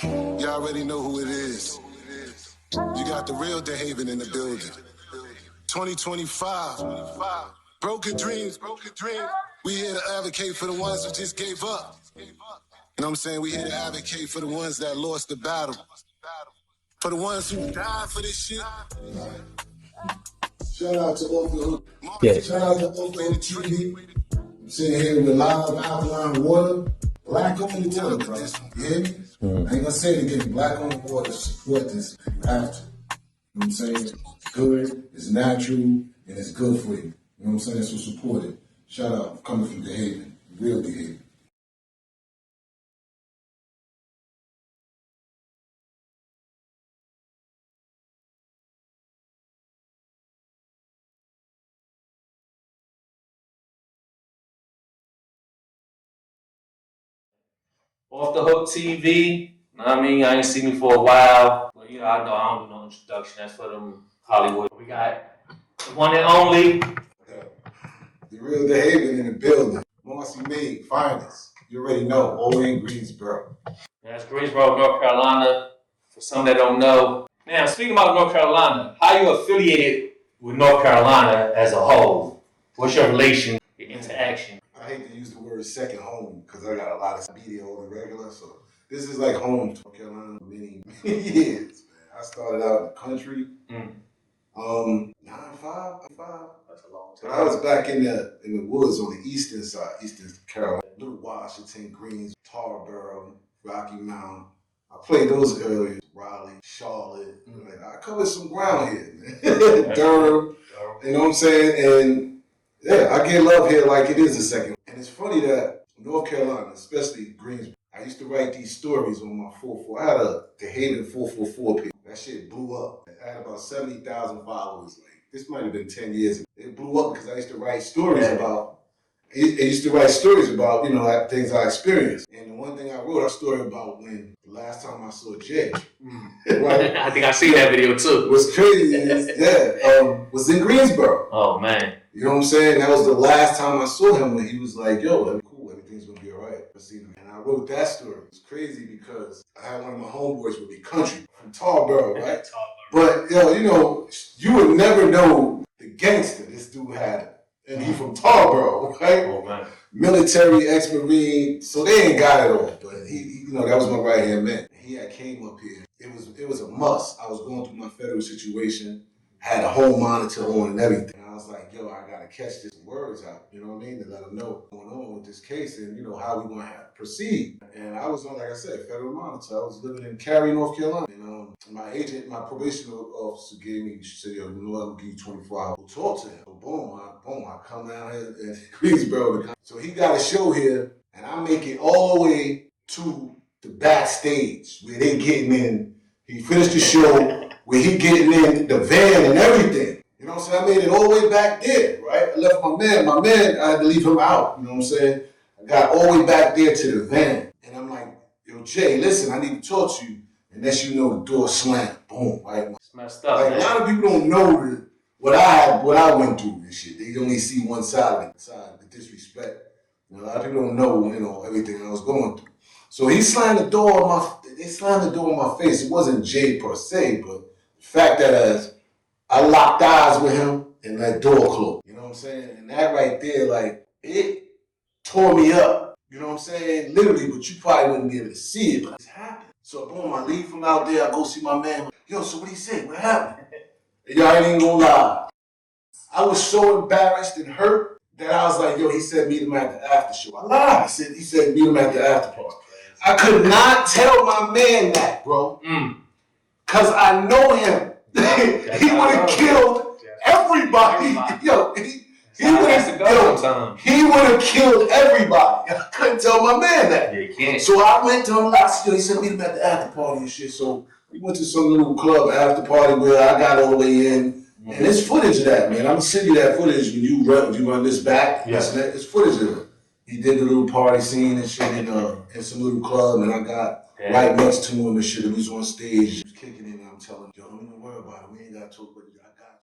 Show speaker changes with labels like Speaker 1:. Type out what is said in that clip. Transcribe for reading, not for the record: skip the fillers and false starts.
Speaker 1: You already know who it is. You got the real Dehaven in the building. 2025. Broken dreams. We here to advocate for the ones who just gave up. You know what I'm saying? We here to advocate for the ones that lost the battle. For the ones who died for this shit. Shout out to Oakland.
Speaker 2: Yeah.
Speaker 1: Shout out to Oakland TV. I'm sitting here with live alkaline water. Black on the water, bro. You hear me? I ain't gonna say it again. Black on the water. Support this. You have to. You know what I'm saying? It's good, it's natural, and it's good for you. You know what I'm saying? So support it. Shout out. Coming from Dehaven. Real Dehaven.
Speaker 3: Off the Hook TV. I mean, I ain't seen me for a while. But you know, I don't do no introduction. That's for them Hollywood. We got the one and only.
Speaker 1: The real Dehaven in the building. Marcy Made, finest. You already know, all in Greensboro.
Speaker 3: That's Greensboro, North Carolina. For some that don't know. Now, speaking about North Carolina, how you affiliated with North Carolina as a whole? What's your relation, your interaction?
Speaker 1: I hate to use the word second home because I got a lot of media on the regular. So this is like home to North Carolina many years, man. I started out in the country. 95.
Speaker 3: That's a long time.
Speaker 1: I was back in the woods on the eastern side, Eastern Carolina, Little Washington, Greens, Tarboro, Rocky Mount. I played those areas, Raleigh, Charlotte. I covered some ground here, man. Durham, you know what I'm saying? And yeah, I get love here like it is a second. And it's funny that North Carolina, especially Greensboro, I used to write these stories on my 444. I had a Dehaven 444 page. That shit blew up. I had about 70,000 followers. Like, this might have been 10 years ago. It blew up because I used to write stories about, you know, things I experienced. And the one thing I wrote a story about when the last time I saw Jayz.
Speaker 3: Right? I think I seen that video too.
Speaker 1: What's crazy is, was in Greensboro.
Speaker 3: Oh, man.
Speaker 1: You know what I'm saying? That was the last time I saw him when he was like, yo, cool, everything's gonna be all right. And I wrote that story. It's crazy because I had one of my homeboys with me, country, from Tarboro, right? But, yo, you know, you would never know the gangster this dude had. And he from Tarboro, right?
Speaker 3: Oh, man.
Speaker 1: Military, ex-Marine, so they ain't got it all. But he, you know, that was my right-hand man. He had came up here. It was a must. I was going through my federal situation, had a home monitor on and everything. And I was like, yo, I gotta catch these words out, you know what I mean? To let them know what's going on with this case and, you know, how we gonna have to proceed. And I was on, like I said, federal monitor. I was living in Cary, North Carolina. And my agent, my probation officer gave me, she said, yo, you know what, I'm gonna give you 24 hours. We'll talk to him. So boom, I come down here in Greensboro. So he got a show here, and I make it all the way to the backstage where they getting in. He finished the show where he getting in the van and everything. You know what I'm saying? I made it all the way back there, right? I left my man, I had to leave him out, you know what I'm saying? I got all the way back there to the van. And I'm like, yo, Jay, listen, I need to talk to you. And that's, you know, the door slammed, boom, right?
Speaker 3: It's messed up,
Speaker 1: like,
Speaker 3: man.
Speaker 1: A lot of people don't know what I went through and shit. They only see one side of it, the disrespect. You know, a lot of people don't know, you know, everything I was going through. So he slammed the door in my face. It wasn't Jay per se, but the fact that I locked eyes with him and that door closed. You know what I'm saying? And that right there, like, it tore me up. You know what I'm saying? Literally, but you probably wouldn't be able to see it, but it's happened. So boom, I leave from out there, I go see my man. Yo, so what he say? What happened? Y'all ain't even gonna lie. I was so embarrassed and hurt that I was like, yo, he said meet him at the after show. I lied. He said meet him at the after party. I could not tell my man that, bro. Cause I know him. He would have killed everybody. Yo, he would have killed everybody. I couldn't tell my man that.
Speaker 3: Yeah, you can't.
Speaker 1: So I went to him last year. He said meet him at the after party and shit. So we went to some little club after party where I got all the way in. And there's footage of that, man. I'm gonna send you that footage when you run this back.
Speaker 3: Yes.
Speaker 1: It's footage of it. He did the little party scene and shit in some little club, and I got right next to him and shit. He was on stage, he was kicking in, and I'm telling him, yo, don't even worry about it. We ain't gotta talk about it.